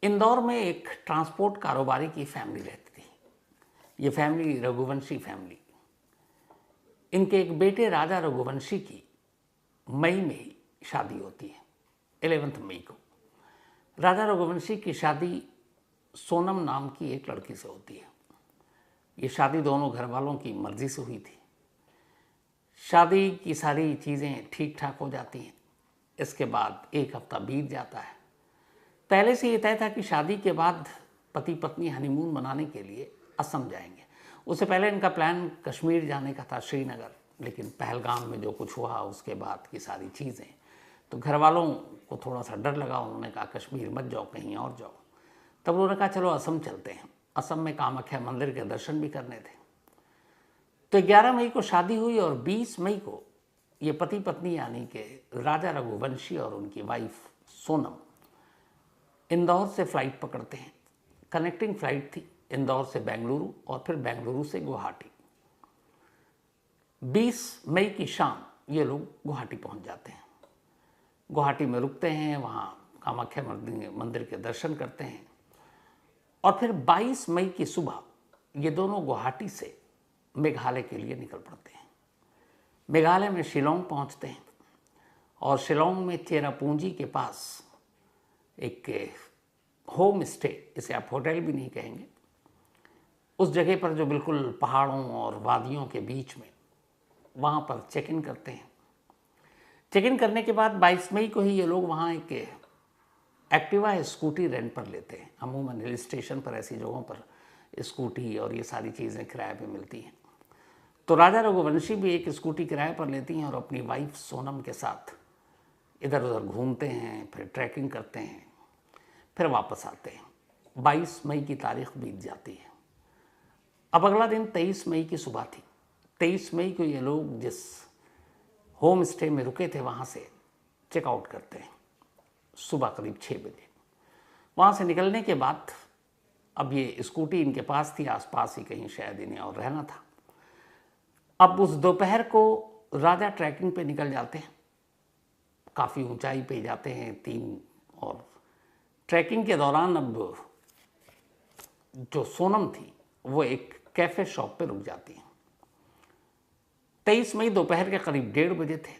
इंदौर में एक ट्रांसपोर्ट कारोबारी की फैमिली रहती थी। ये फैमिली रघुवंशी फैमिली। इनके एक बेटे राजा रघुवंशी की मई में ही शादी होती है, 11 मई को। राजा रघुवंशी की शादी सोनम नाम की एक लड़की से होती है। ये शादी दोनों घर वालों की मर्जी से हुई थी। शादी की सारी चीज़ें ठीक ठाक हो जाती हैं। इसके बाद एक हफ्ता बीत जाता है। पहले से ये तय था कि शादी के बाद पति पत्नी हनीमून मनाने के लिए असम जाएंगे। उससे पहले इनका प्लान कश्मीर जाने का था, श्रीनगर, लेकिन पहलगाम में जो कुछ हुआ उसके बाद की सारी चीज़ें, तो घर वालों को थोड़ा सा डर लगा। उन्होंने कहा कश्मीर मत जाओ, कहीं और जाओ। तब उन्होंने कहा चलो असम चलते हैं। असम में कामाख्या मंदिर के दर्शन भी करने थे। तो 11 मई को शादी हुई और 20 मई को ये पति पत्नी यानी कि राजा रघुवंशी और उनकी वाइफ सोनम इंदौर से फ्लाइट पकड़ते हैं। कनेक्टिंग फ्लाइट थी इंदौर से बेंगलुरु और फिर बेंगलुरु से गुवाहाटी। 20 मई की शाम ये लोग गुवाहाटी पहुंच जाते हैं। गुवाहाटी में रुकते हैं, वहाँ कामाख्या मंदिर के दर्शन करते हैं और फिर 22 मई की सुबह ये दोनों गुवाहाटी से मेघालय के लिए निकल पड़ते हैं। मेघालय में शिलोंग पहुंचते हैं और शिलोंग में चेरापूंजी के पास एक होम स्टे, इसे आप होटल भी नहीं कहेंगे, उस जगह पर जो बिल्कुल पहाड़ों और वादियों के बीच में, वहाँ पर चेक इन करते हैं। चेक इन करने के बाद 22 मई को ही ये लोग वहाँ एक एक्टिवा स्कूटी रेंट पर लेते हैं। अमूमन हिल स्टेशन पर ऐसी जगहों पर स्कूटी और ये सारी चीज़ें किराए पे मिलती हैं। तो राजा रघुवंशी भी एक स्कूटी किराए पर लेती हैं और अपनी वाइफ सोनम के साथ इधर उधर घूमते हैं, फिर ट्रैकिंग करते हैं, फिर वापस आते हैं। 22 मई की तारीख बीत जाती है। अब अगला दिन 23 मई की सुबह थी। 23 मई को ये लोग जिस होम स्टे में रुके थे वहाँ से चेकआउट करते हैं सुबह करीब 6 बजे। वहाँ से निकलने के बाद अब ये स्कूटी इनके पास थी, आसपास ही कहीं शायद इन्हें और रहना था। अब उस दोपहर को राजा ट्रैकिंग पे निकल जाते हैं। काफ़ी ऊंचाई पे जाते हैं 3, और ट्रैकिंग के दौरान अब जो सोनम थी वो एक कैफ़े शॉप पे रुक जाती हैं। 23 मई दोपहर के करीब 1:30 बजे थे।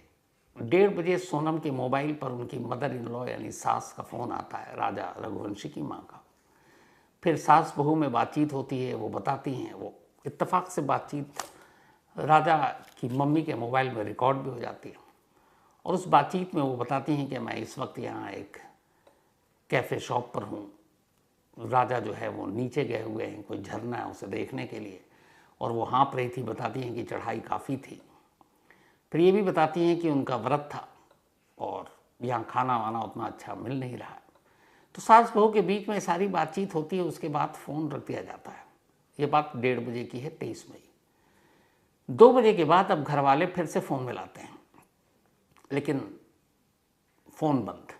1:30 बजे सोनम के मोबाइल पर उनकी मदर इन लॉ यानी सास का फ़ोन आता है, राजा रघुवंशी की माँ का। फिर सास बहू में बातचीत होती है। वो बताती हैं, वो इत्तेफाक से बातचीत राजा की मम्मी के मोबाइल में रिकॉर्ड भी हो जाती है और उस बातचीत में वो बताती हैं कि मैं इस वक्त यहाँ एक कैफ़े शॉप पर हूँ। राजा जो है वो नीचे गए हुए हैं, कोई झरना है उसे देखने के लिए, और वो हाँप रही थी। बताती हैं कि चढ़ाई काफ़ी थी। फिर ये भी बताती हैं कि उनका व्रत था और यहाँ खाना वाना उतना अच्छा मिल नहीं रहा है। तो सास बहू के बीच में सारी बातचीत होती है। उसके बाद फ़ोन रख दिया जाता है। ये बात 1:30 बजे की है, 23 मई। 2 बजे के बाद अब घर वाले फिर से फ़ोन मिलाते हैं, लेकिन फ़ोन बंद।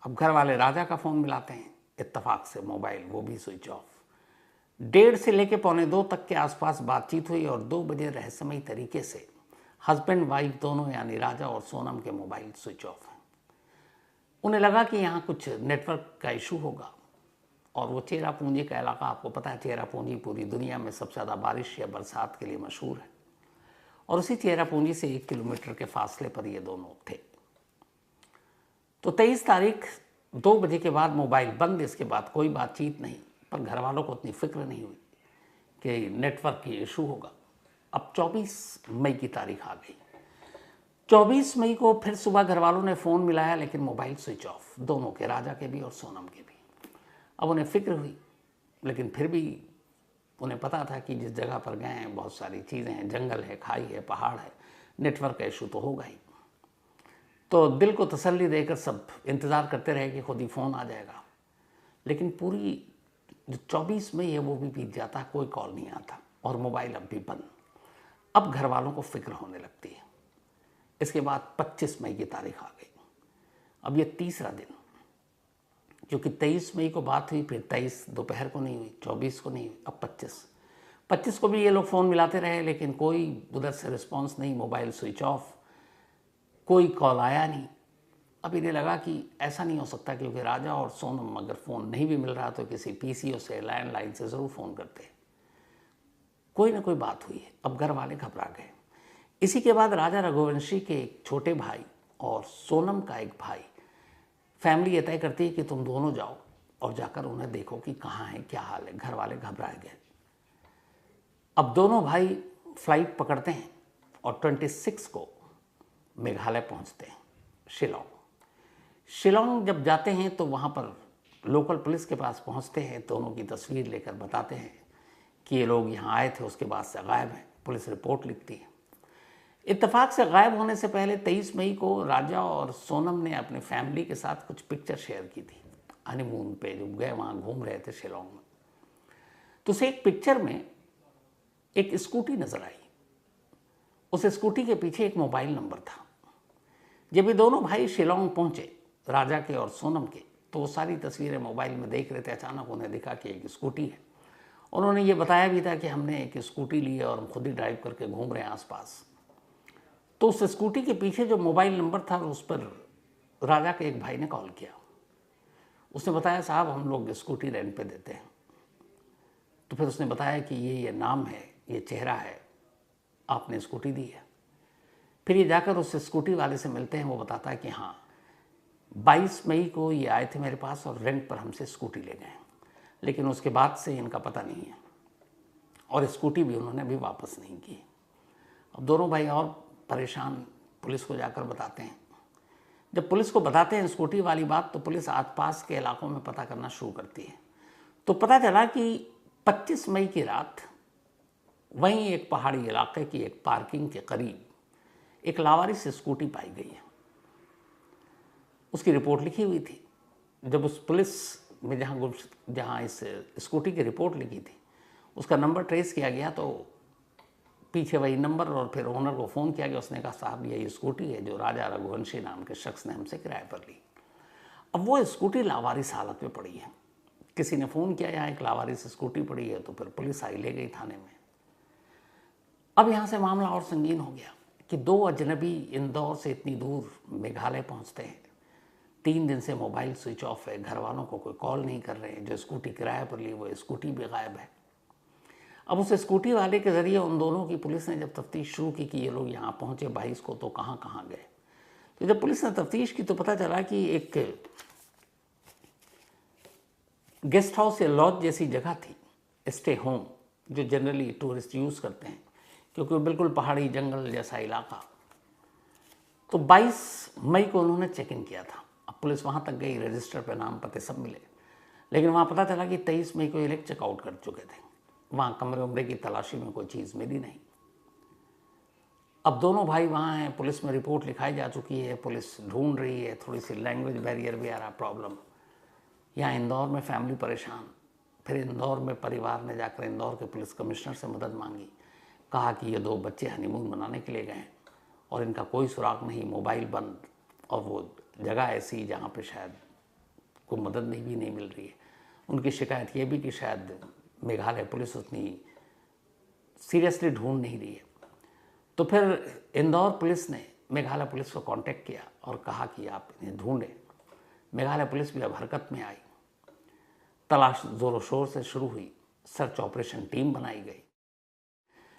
अब घर वाले राजा का फ़ोन मिलाते हैं, इत्तेफाक से मोबाइल वो भी स्विच ऑफ। 1:30 से लेकर 1:45 तक के आसपास बातचीत हुई और 2 बजे रहस्यमयी तरीके से हस्बैंड वाइफ दोनों यानी राजा और सोनम के मोबाइल स्विच ऑफ हैं। उन्हें लगा कि यहाँ कुछ नेटवर्क का इशू होगा, और वो चेरापूंजी का इलाका, आपको पता है चेरापूंजी पूरी दुनिया में सबसे ज़्यादा बारिश या बरसात के लिए मशहूर है, और उसी चेरापूंजी से 1 किलोमीटर के फासले पर ये दोनों थे। तो 23 तारीख 2 बजे के बाद मोबाइल बंद। इसके बाद कोई बातचीत नहीं, पर घर वालों को उतनी फिक्र नहीं हुई कि नेटवर्क की इशू होगा। अब 24 मई की तारीख आ गई। 24 मई को फिर सुबह घर वालों ने फ़ोन मिलाया, लेकिन मोबाइल स्विच ऑफ, दोनों के, राजा के भी और सोनम के भी। अब उन्हें फिक्र हुई, लेकिन फिर भी उन्हें पता था कि जिस जगह पर गए हैं बहुत सारी चीज़ें हैं, जंगल है, खाई है, पहाड़ है, नेटवर्क का इशू तो होगा ही। तो दिल को तसल्ली देकर सब इंतज़ार करते रहे कि खुद ही फ़ोन आ जाएगा। लेकिन पूरी जो 24 मई है वो भी बीत जाता है, कोई कॉल नहीं आता और मोबाइल अब भी बंद। अब घर वालों को फिक्र होने लगती है। इसके बाद 25 मई की तारीख आ गई। अब ये तीसरा दिन, क्योंकि 23 मई को बात हुई, फिर 23 दोपहर को नहीं हुई, 24 को नहीं हुई, अब 25 को भी ये लोग फ़ोन मिलाते रहे, लेकिन कोई उधर से रिस्पॉन्स नहीं, मोबाइल स्विच ऑफ, कोई कॉल आया नहीं। अब इन्हें लगा कि ऐसा नहीं हो सकता, क्योंकि राजा और सोनम अगर फ़ोन नहीं भी मिल रहा तो किसी पीसीओ से, लैंडलाइन से ज़रूर फ़ोन करते। कोई ना कोई बात हुई है। अब घर वाले घबरा गए। इसी के बाद राजा रघुवंशी के एक छोटे भाई और सोनम का एक भाई, फैमिली ये तय करती है कि तुम दोनों जाओ और जाकर उन्हें देखो कि कहाँ है, क्या हाल है। घर वाले घबराए गए। अब दोनों भाई फ्लाइट पकड़ते हैं और 26 को मेघालय पहुंचते हैं, शिलोंग जब जाते हैं तो वहाँ पर लोकल पुलिस के पास पहुँचते हैं, दोनों की तस्वीर लेकर बताते हैं कि ये लोग यहाँ आए थे, उसके बाद से गायब हैं। पुलिस रिपोर्ट लिखती है। इत्तेफाक से गायब होने से पहले 23 मई को राजा और सोनम ने अपनी फैमिली के साथ कुछ पिक्चर शेयर की थी हनीमून पे, जो गए वहाँ घूम रहे थे शिलोंग में। तो उसे एक पिक्चर में एक स्कूटी नजर आई। उस स्कूटी के पीछे एक मोबाइल नंबर था। जब ये दोनों भाई शिलोंग पहुंचे, राजा के और सोनम के, तो वो सारी तस्वीरें मोबाइल में देख रहे थे। अचानक उन्हें दिखा कि एक स्कूटी है। उन्होंने ये बताया भी था कि हमने एक स्कूटी ली है और हम खुद ही ड्राइव करके घूम रहे हैं आसपास। तो उस स्कूटी के पीछे जो मोबाइल नंबर था, उस पर राजा के एक भाई ने कॉल किया। उसने बताया, साहब हम लोग स्कूटी रेंट पे देते हैं। तो फिर उसने बताया कि ये नाम है, ये चेहरा है, आपने स्कूटी दी है। फिर ये जाकर उस स्कूटी वाले से मिलते हैं। वो बताता है कि हाँ, 22 मई को ये आए थे मेरे पास और रेंट पर हमसे स्कूटी ले गए, लेकिन उसके बाद से इनका पता नहीं है और स्कूटी भी उन्होंने अभी वापस नहीं की। अब दोनों भाई और परेशान पुलिस को जाकर बताते हैं। जब पुलिस को बताते हैं स्कूटी वाली बात, तो पुलिस आसपास के इलाकों में पता करना शुरू करती है। तो पता चला कि 25 मई की रात वहीं एक पहाड़ी इलाके की एक पार्किंग के करीब एक लावारिस स्कूटी पाई गई है। उसकी रिपोर्ट लिखी हुई थी। जब उस पुलिस में जहाँ इस स्कूटी की रिपोर्ट लिखी थी, उसका नंबर ट्रेस किया गया, तो पीछे वही नंबर, और फिर ओनर को फ़ोन किया गया। उसने कहा, साहब ये स्कूटी है जो राजा रघुवंशी नाम के शख्स ने हमसे किराए पर ली। अब वो स्कूटी लावारिस हालत में पड़ी है। किसी ने फ़ोन किया, यहाँ एक लावारिस स्कूटी पड़ी है, तो फिर पुलिस आई, ले गई थाने में। अब यहाँ से मामला और संगीन हो गया कि दो अजनबी इंदौर से इतनी दूर मेघालय पहुँचते हैं। 3 दिन से मोबाइल स्विच ऑफ है, घर वालों को कोई कॉल नहीं कर रहे हैं। जो स्कूटी किराए पर ली, वो स्कूटी भी गायब है। अब उस स्कूटी वाले के ज़रिए उन दोनों की पुलिस ने जब तफ्तीश शुरू की कि ये लोग यहाँ पहुँचे 22 को, तो कहाँ कहाँ गए। तो जब पुलिस ने तफ्तीश की तो पता चला कि एक गेस्ट हाउस या लॉज जैसी जगह थी, स्टे होम, जो जनरली टूरिस्ट यूज़ करते हैं, क्योंकि वो बिल्कुल पहाड़ी जंगल जैसा इलाका। तो 22 मई को उन्होंने चेक इन किया था। अब पुलिस वहाँ तक गई, रजिस्टर पे नाम पते सब मिले, लेकिन वहाँ पता चला कि 23 मई को ये लोग चेकआउट कर चुके थे। वहाँ कमरे उमरे की तलाशी में कोई चीज़ मिली नहीं। अब दोनों भाई वहाँ हैं, पुलिस में रिपोर्ट लिखाई जा चुकी है, पुलिस ढूंढ रही है। थोड़ी सी लैंग्वेज बैरियर भी आ रहा प्रॉब्लम। यहाँ इंदौर में फैमिली परेशान। फिर इंदौर में परिवार ने जाकर इंदौर के पुलिस कमिश्नर से मदद मांगी। कहा कि ये 2 बच्चे हनीमून मनाने के लिए गए और इनका कोई सुराग नहीं, मोबाइल बंद, और वो जगह ऐसी जहाँ पे शायद कोई मदद नहीं मिल रही है। उनकी शिकायत ये भी कि शायद मेघालय पुलिस उतनी सीरियसली ढूंढ नहीं रही है। तो फिर इंदौर पुलिस ने मेघालय पुलिस को कांटेक्ट किया और कहा कि आप इन्हें ढूंढें। मेघालय पुलिस भी अब हरकत में आई। तलाश ज़ोरों शोर से शुरू हुई, सर्च ऑपरेशन टीम बनाई गई।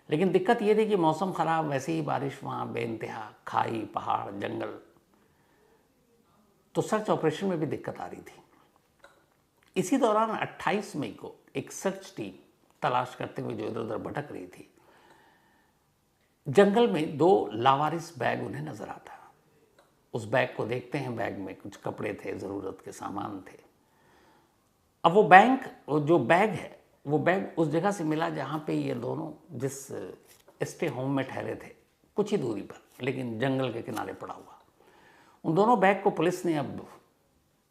लेकिन दिक्कत ये थी कि मौसम ख़राब, वैसे ही बारिश वहाँ बेइंतहा, खाई, पहाड़, जंगल, तो सर्च ऑपरेशन में भी दिक्कत आ रही थी। इसी दौरान 28 मई को एक सर्च टीम तलाश करते हुए जो इधर उधर भटक रही थी, जंगल में 2 लावारिस बैग उन्हें नजर आता। उस बैग को देखते हैं, बैग में कुछ कपड़े थे, ज़रूरत के सामान थे। अब वो बैग है, वो बैग उस जगह से मिला जहाँ पे ये दोनों जिस स्टे होम में ठहरे थे, कुछ ही दूरी पर, लेकिन जंगल के किनारे पड़ा हुआ। उन दोनों बैग को पुलिस ने अब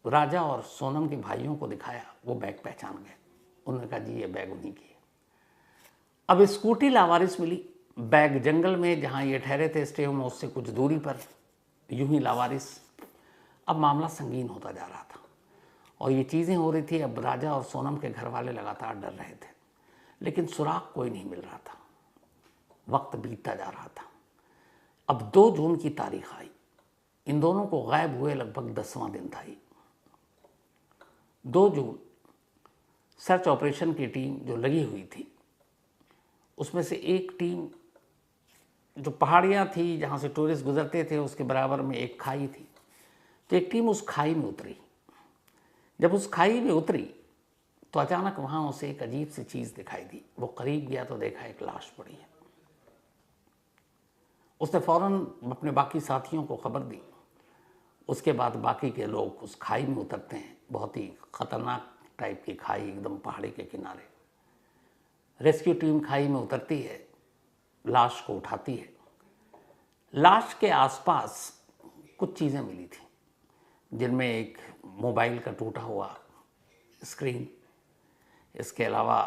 राजा और सोनम के भाइयों को दिखाया। वो बैग पहचान गए। उन्होंने कहा, जी ये बैग उन्हीं की है। अब स्कूटी लावारिस मिली, बैग जंगल में जहाँ ये ठहरे थे स्टे होम, उससे कुछ दूरी पर यूं ही लावारिस। अब मामला संगीन होता जा रहा था और ये चीज़ें हो रही थी। अब राजा और सोनम के घर वाले लगातार डर रहे थे, लेकिन सुराग कोई नहीं मिल रहा था। वक्त बीतता जा रहा था। अब 2 जून की तारीख आई। इन दोनों को गायब हुए लगभग 10वां दिन था। 2 जून सर्च ऑपरेशन की टीम जो लगी हुई थी, उसमें से एक टीम जो पहाड़ियाँ थी जहाँ से टूरिस्ट गुजरते थे उसके बराबर में एक खाई थी, तो एक टीम उस खाई में उतरी। जब उस खाई में उतरी तो अचानक वहाँ उसे एक अजीब सी चीज़ दिखाई दी। वो करीब गया तो देखा एक लाश पड़ी है। उसने फौरन अपने बाकी साथियों को खबर दी। उसके बाद बाकी के लोग उस खाई में उतरते हैं। बहुत ही खतरनाक टाइप की खाई, एकदम पहाड़ी के किनारे। रेस्क्यू टीम खाई में उतरती है, लाश को उठाती है। लाश के आसपास कुछ चीज़ें मिली थी, जिनमें एक मोबाइल का टूटा हुआ स्क्रीन, इसके अलावा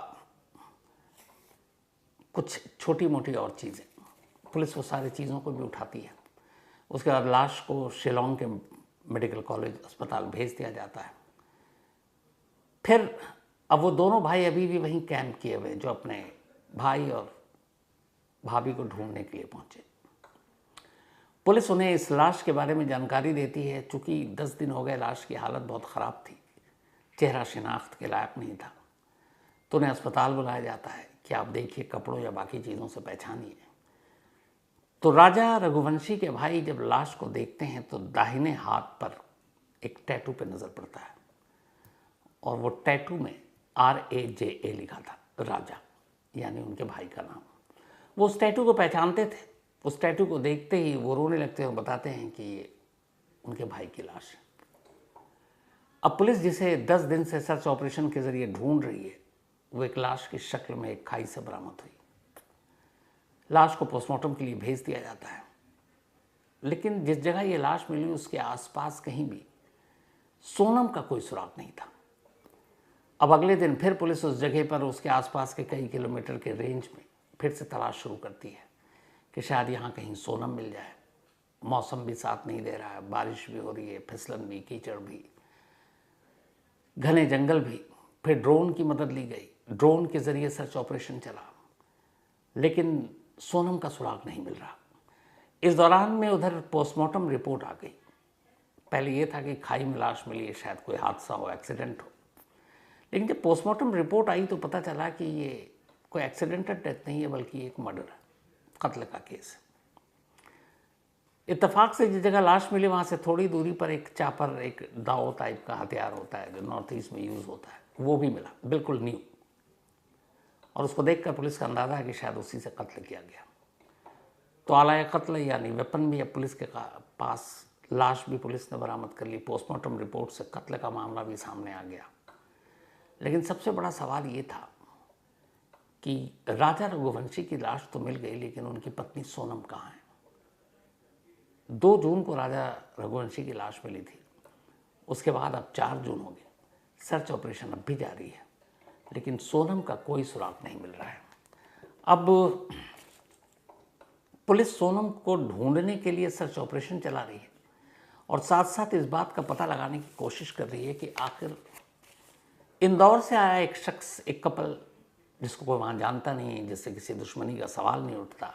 कुछ छोटी मोटी और चीज़ें। पुलिस वो सारी चीज़ों को भी उठाती है। उसके बाद लाश को शिलोंग के मेडिकल कॉलेज अस्पताल भेज दिया जाता है। फिर अब वो दोनों भाई अभी भी वहीं कैंप किए हुए, जो अपने भाई और भाभी को ढूंढने के लिए पहुंचे। पुलिस उन्हें इस लाश के बारे में जानकारी देती है। चूँकि 10 दिन हो गए, लाश की हालत बहुत ख़राब थी, चेहरा शिनाख्त के लायक नहीं था, तो उन्हें अस्पताल बुलाया जाता है कि आप देखिए, कपड़ों या बाकी चीज़ों से पहचानिए। तो राजा रघुवंशी के भाई जब लाश को देखते हैं तो दाहिने हाथ पर एक टैटू पे नज़र पड़ता है, और वो टैटू में RAJA लिखा था, राजा, यानी उनके भाई का नाम। वो उस टैटू को पहचानते थे। उस टैटू को देखते ही वो रोने लगते हैं और बताते हैं कि ये उनके भाई की लाश है। अब पुलिस जिसे 10 दिन से सर्च ऑपरेशन के जरिए ढूंढ रही है, वो एक लाश की शक्ल में एक खाई से बरामद हुई। लाश को पोस्टमार्टम के लिए भेज दिया जाता है, लेकिन जिस जगह ये लाश मिली उसके आसपास कहीं भी सोनम का कोई सुराग नहीं था। अब अगले दिन फिर पुलिस उस जगह पर, उसके आसपास के कई किलोमीटर के रेंज में फिर से तलाश शुरू करती है कि शायद यहाँ कहीं सोनम मिल जाए। मौसम भी साथ नहीं दे रहा है, बारिश भी हो रही है, फिसलन भी, कीचड़ भी, घने जंगल भी। फिर ड्रोन की मदद ली गई, ड्रोन के जरिए सर्च ऑपरेशन चला, लेकिन सोनम का सुराग नहीं मिल रहा। इस दौरान में उधर पोस्टमार्टम रिपोर्ट आ गई। पहले ये था कि खाई में लाश मिली है, शायद कोई हादसा हो, एक्सीडेंट हो, लेकिन जब पोस्टमार्टम रिपोर्ट आई तो पता चला कि ये कोई एक्सीडेंटल डेथ नहीं है, बल्कि एक मर्डर है, कत्ल का केस है। इत्तेफाक से जिस जगह लाश मिली वहाँ से थोड़ी दूरी पर एक चापर, एक दाव टाइप का हथियार होता है जो नॉर्थ ईस्ट में यूज़ होता है, वो भी मिला, बिल्कुल न्यू। और उसको देखकर पुलिस का अंदाज़ा है कि शायद उसी से कत्ल किया गया। तो आला कत्ल यानी वेपन भी अब पुलिस के पास, लाश भी पुलिस ने बरामद कर ली। पोस्टमार्टम रिपोर्ट से कत्ल का मामला भी सामने आ गया। लेकिन सबसे बड़ा सवाल ये था कि राजा रघुवंशी की लाश तो मिल गई, लेकिन उनकी पत्नी सोनम कहाँ है? 2 जून को राजा रघुवंशी की लाश मिली थी। उसके बाद अब 4 जून हो गए, सर्च ऑपरेशन अब भी जारी है, लेकिन सोनम का कोई सुराग नहीं मिल रहा है। अब पुलिस सोनम को ढूंढने के लिए सर्च ऑपरेशन चला रही है, और साथ साथ इस बात का पता लगाने की कोशिश कर रही है कि आखिर इंदौर से आया एक शख्स, एक कपल जिसको कोई वहाँ जानता नहीं, जिससे किसी दुश्मनी का सवाल नहीं उठता,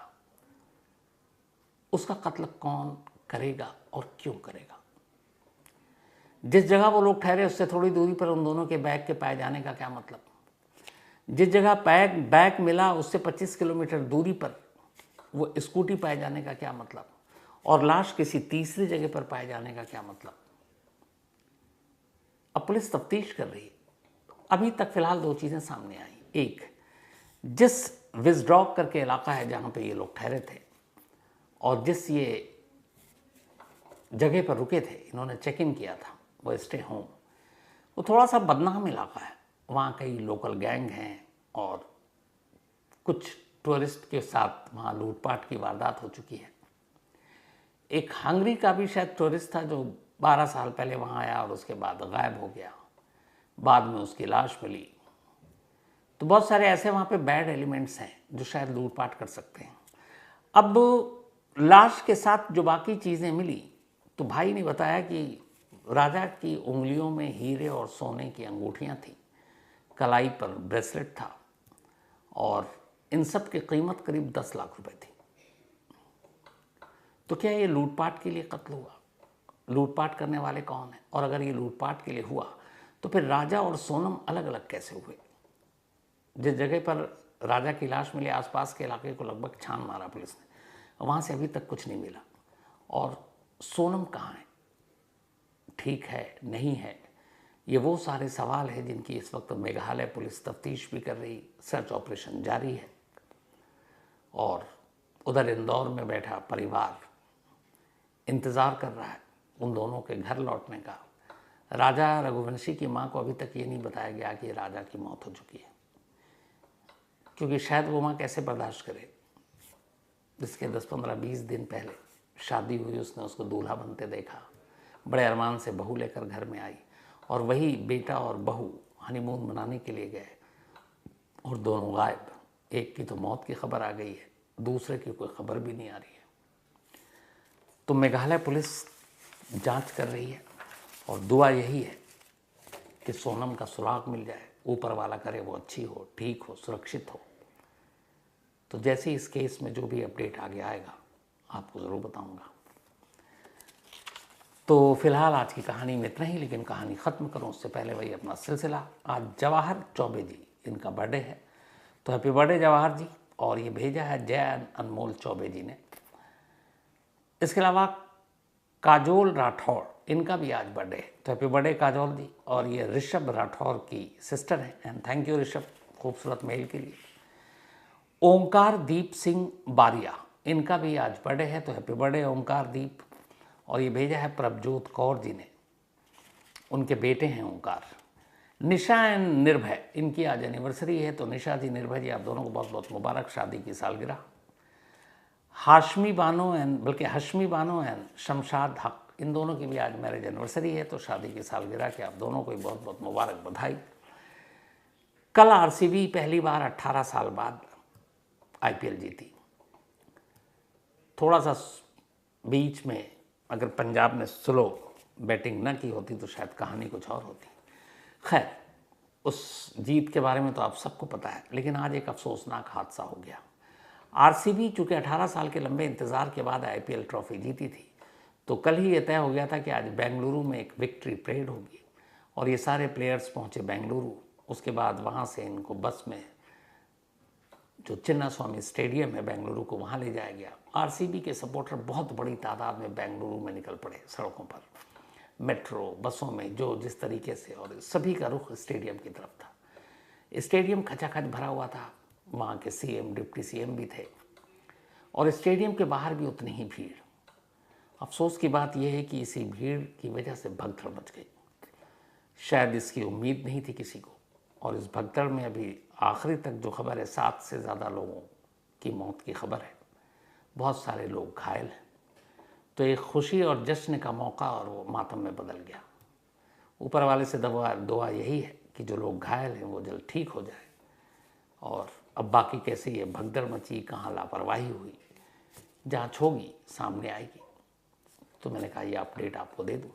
उसका कत्ल कौन करेगा और क्यों करेगा? जिस जगह वो लोग ठहरे उससे थोड़ी दूरी पर उन दोनों के बैग के पाए जाने का क्या मतलब? जिस जगह बैग मिला उससे 25 किलोमीटर दूरी पर वो स्कूटी पाए जाने का क्या मतलब? और लाश किसी तीसरी जगह पर पाए जाने का क्या मतलब? अब पुलिस तफ्तीश कर रही है। अभी तक फिलहाल 2 चीज़ें सामने आई। एक, जिस विजड्रॉक करके इलाका है जहाँ पे ये लोग ठहरे थे और जिस ये जगह पर रुके थे, इन्होंने चेक इन किया था, वो स्टे होम, वो थोड़ा सा बदनाम इलाका है। वहाँ कई लोकल गैंग हैं और कुछ टूरिस्ट के साथ वहाँ लूटपाट की वारदात हो चुकी है। एक हंगरी का भी शायद टूरिस्ट था जो 12 साल पहले वहाँ आया और उसके बाद गायब हो गया, बाद में उसकी लाश मिली। तो बहुत सारे ऐसे वहाँ पे बैड एलिमेंट्स हैं जो शायद लूटपाट कर सकते हैं। अब लाश के साथ जो बाकी चीज़ें मिली, तो भाई ने बताया कि राजा की उंगलियों में हीरे और सोने की अंगूठियाँ थी, कलाई पर ब्रेसलेट था, और इन सब की कीमत करीब 10 लाख रुपए थी। तो क्या ये लूटपाट के लिए कत्ल हुआ? लूटपाट करने वाले कौन हैं, और अगर ये लूटपाट के लिए हुआ तो फिर राजा और सोनम अलग अलग कैसे हुए। जिस जगह पर राजा की लाश मिली आसपास के इलाके को लगभग छान मारा पुलिस ने, वहाँ से अभी तक कुछ नहीं मिला। और सोनम कहाँ है, ठीक है नहीं है, ये वो सारे सवाल हैं जिनकी इस वक्त मेघालय पुलिस तफ्तीश भी कर रही, सर्च ऑपरेशन जारी है। और उधर इंदौर में बैठा परिवार इंतज़ार कर रहा है उन दोनों के घर लौटने का। राजा रघुवंशी की मां को अभी तक ये नहीं बताया गया कि राजा की मौत हो चुकी है, क्योंकि शायद वो मां कैसे बर्दाश्त करे। इसके 10, 15, 20 दिन पहले शादी हुई, उसने उसको दूल्हा बनते देखा, बड़े अरमान से बहू लेकर घर में आई, और वही बेटा और बहू हनीमून मनाने के लिए गए और दोनों गायब। एक की तो मौत की खबर आ गई है, दूसरे की कोई खबर भी नहीं आ रही है। तो मेघालय पुलिस जांच कर रही है और दुआ यही है कि सोनम का सुराग मिल जाए, ऊपर वाला करे वो अच्छी हो, ठीक हो, सुरक्षित हो। तो जैसे इस केस में जो भी अपडेट आगे आएगा आपको ज़रूर बताऊंगा। तो फिलहाल आज की कहानी में इतना ही, लेकिन कहानी ख़त्म करूं उससे पहले वही अपना सिलसिला। आज जवाहर चौबे जी, इनका बर्थडे है, तो हैप्पी बर्थडे जवाहर जी। और ये भेजा है जय अनमोल चौबे जी ने। इसके अलावा काजोल राठौड़, इनका भी आज बर्थडे है, तो हैप्पी बर्थडे काजोल जी। और ये ऋषभ राठौड़ की सिस्टर है, एंड थैंक यू ऋषभ खूबसूरत मेल के लिए। ओंकार दीप सिंह बारिया, इनका भी आज बर्थडे है, तो हैप्पी बर्थडे ओंकार दीप। और ये भेजा है प्रभजोत कौर जी ने, उनके बेटे हैं ओंकार। निशा एंड निर्भय, इनकी आज एनिवर्सरी है, तो निशा जी, निर्भय जी, आप दोनों को बहुत बहुत मुबारक शादी की सालगिरह। हाशमी बानो एंड शमशाद हक, इन दोनों की भी आज मैरिज एनिवर्सरी है, तो शादी की सालगिरह की आप दोनों को बहुत बहुत मुबारक बधाई। कल आरसीबी पहली बार 18 साल बाद आईपीएल जीती। थोड़ा सा बीच में अगर पंजाब ने स्लो बैटिंग न की होती तो शायद कहानी कुछ और होती। खैर, उस जीत के बारे में तो आप सबको पता है, लेकिन आज एक अफसोसनाक हादसा हो गया। आरसीबी चूँकि 18 साल के लंबे इंतज़ार के बाद आईपीएल ट्रॉफी जीती थी, तो कल ही ये तय हो गया था कि आज बेंगलुरु में एक विक्ट्री परेड होगी, और ये सारे प्लेयर्स पहुँचे बेंगलुरु। उसके बाद वहाँ से इनको बस में जो चिन्नास्वामी स्टेडियम है बेंगलुरु को, वहाँ ले जाया गया। आरसीबी के सपोर्टर बहुत बड़ी तादाद में बेंगलुरु में निकल पड़े, सड़कों पर, मेट्रो, बसों में, जो जिस तरीके से, और सभी का रुख स्टेडियम की तरफ था। स्टेडियम खचाखच भरा हुआ था, वहाँ के सीएम, डिप्टी सीएम भी थे, और स्टेडियम के बाहर भी उतनी ही भीड़। अफसोस की बात यह है कि इसी भीड़ की वजह से भगदड़ मच गई। शायद इसकी उम्मीद नहीं थी किसी को, और इस भगदड़ में अभी आखिरी तक जो खबर है, 7 से ज़्यादा लोगों की मौत की खबर है, बहुत सारे लोग घायल हैं। तो एक खुशी और जश्न का मौका और वो मातम में बदल गया। ऊपर वाले से दुआ यही है कि जो लोग घायल हैं वो जल्द ठीक हो जाए। और अब बाकी कैसे ये भगदड़ मची, कहाँ लापरवाही हुई, जांच होगी, सामने आएगी। तो मैंने कहा ये अपडेट आपको दे दूँ।